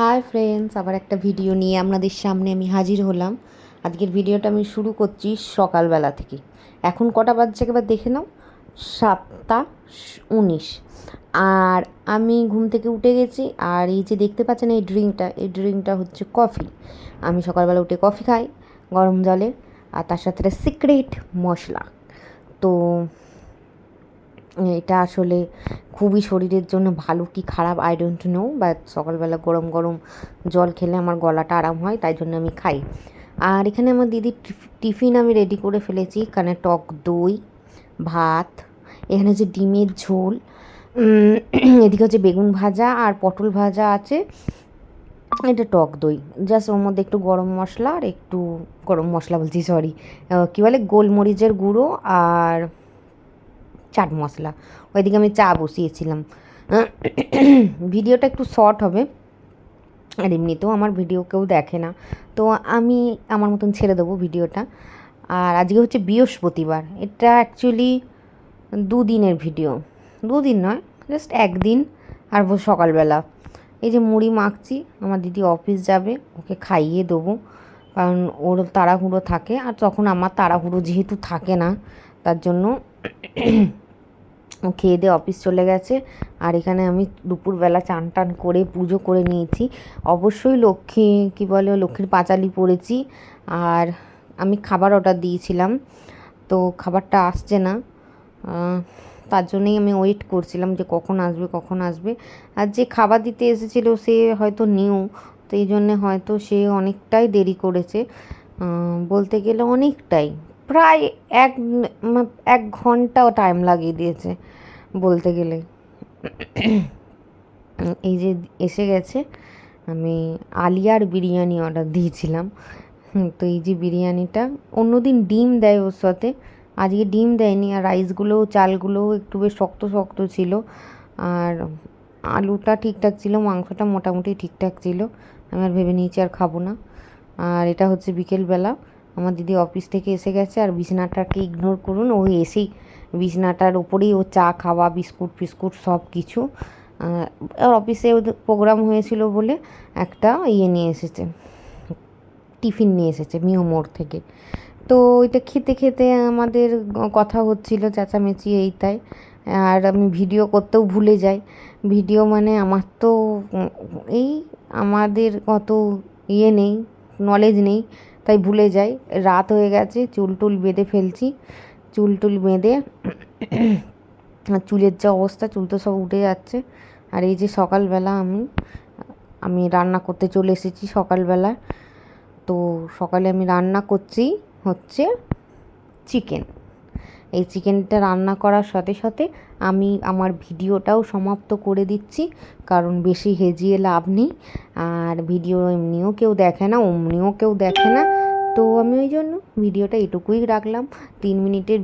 Hi friends, আবার একটা video নিয়ে আপনাদের সামনে আমি হাজির হলাম। আজকের ভিডিওটা আমি শুরু করছি সকালবেলা থেকে। এখন কটা বাজছে একবার দেখে নাও, 7:19। আর আমি ঘুম থেকে উঠে গেছি। আর এই যে দেখতে পাচ্ছেন এই ড্রিঙ্কটা হচ্ছে কফি। আমি সকালবেলা উঠে কফি খাই গরম জলে, আর তার সাথে একটা সিক্রেট মশলা। তো এটা আসলে খুবই শরীরের জন্য ভালো কি খারাপ আই ডোন্ট নো, বাট সকালবেলা গরম গরম জল খেলে আমার গলাটা আরাম হয়, তাই জন্য আমি খাই। আর এখানে আমার দিদির টিফিন আমি রেডি করে ফেলেছি। এখানে টক দই, ভাত, এখানে যে ডিমের ঝোল, এদিকে হচ্ছে বেগুন ভাজা আর পটল ভাজা আছে। এটা টক দই, জাস্ট ওর মধ্যে একটু গরম মশলা আর একটু গরম মশলা বলছি, সরি, কী বলে, গোলমরিচের গুঁড়ো আর চাট মশলা। ওইদিকে আমি চা বসিয়েছিলাম। ভিডিওটা একটু শর্ট হবে, আর এমনিতেও আমার ভিডিও কেউ দেখে না, তো আমি আমার মতন ছেড়ে দেবো ভিডিওটা। আর আজকে হচ্ছে বৃহস্পতিবার। এটা অ্যাকচুয়ালি দুদিনের ভিডিও, দুদিন নয়, জাস্ট একদিন। আর সকালবেলা এই যে মুড়ি মাখছি, আমার দিদি অফিস যাবে, ওকে খাইয়ে দেবো, কারণ ওর তাড়াহুড়ো থাকে। আর তখন আমার তাড়াহুড়ো যেহেতু থাকে না, তার জন্য ও খেয়ে দিয়ে অফিস চলে গেছে। আর এখানে আমি দুপুরবেলা চান টান করে পুজো করে নিয়েছি। অবশ্যই লক্ষ্মী কী বলে, লক্ষ্মীর পাঁচালি পড়েছি। আর আমি খাবার অর্ডার দিয়েছিলাম, তো খাবারটা আসছে না, তার জন্যই আমি ওয়েট করছিলাম যে কখন আসবে কখন আসবে। আর যে খাবার দিতে এসেছিলো সে হয়তো নিউ, তো এই জন্যে হয়তো সে অনেকটাই দেরি করেছে, বলতে গেলে অনেকটাই, প্রায় এক এক ঘন্টাও টাইম লাগিয়ে দিয়েছে বলতে গেলে। এই যে এসে গেছে। আমি আলিয়ার বিরিয়ানি অর্ডার দিয়েছিলাম। তো এই যে বিরিয়ানিটা, অন্যদিন ডিম দেয় ওর সাথে, আজকে ডিম দেয়নি। আর রাইসগুলোও চালগুলোও একটু বেশ শক্ত শক্ত ছিল, আর আলুটা ঠিকঠাক ছিল, মাংসটা মোটামুটি ঠিকঠাক ছিল। আমি আর ভেবে নিয়েছি আর খাবো না। আর এটা হচ্ছে বিকেলবেলা, আমার দিদি অফিস থেকে এসে গেছে। আর বিছানাটাকে ইগনোর করুন, ও এসেই বিছানাটার উপরেই ও চা খাওয়া, বিস্কুট ফিস্কুট সব কিছু। আর অফিসে ওদের প্রোগ্রাম হয়েছিল বলে একটা নিয়ে এসেছে, টিফিন নিয়ে এসেছে মিও মোড় থেকে। তো ওইটা খেতে খেতে আমাদের কথা হচ্ছিল, চেঁচামেচি এই তাই। আর আমি ভিডিও করতেও ভুলে যাই। ভিডিও মানে আমার তো এই আমাদের অত নেই, নলেজ নেই, তাই ভুলে যাই। রাত হয়ে গেছে, চুল টুল বেঁধে ফেলছি, চুল টুল বেঁধে। আর চুলের যা অবস্থা, চুল তো সব উঠে যাচ্ছে। আর এই যে সকালবেলা আমি রান্না করতে চলে এসেছি সকালবেলা। তো সকালে আমি রান্না করছি হচ্ছে চিকেন। এই চিকেনটা রান্না করার সাথে সাথে আমি আমার ভিডিওটাও সমাপ্ত করে দিচ্ছি, কারণ বেশি হেজিয়ে লাভ নেই। আর ভিডিও এমনিও কেউ দেখে না, অমনিও কেউ দেখে না, তো আমি ওই জন্য ভিডিওটা এটুকুই রাখলাম, 3 মিনিটের।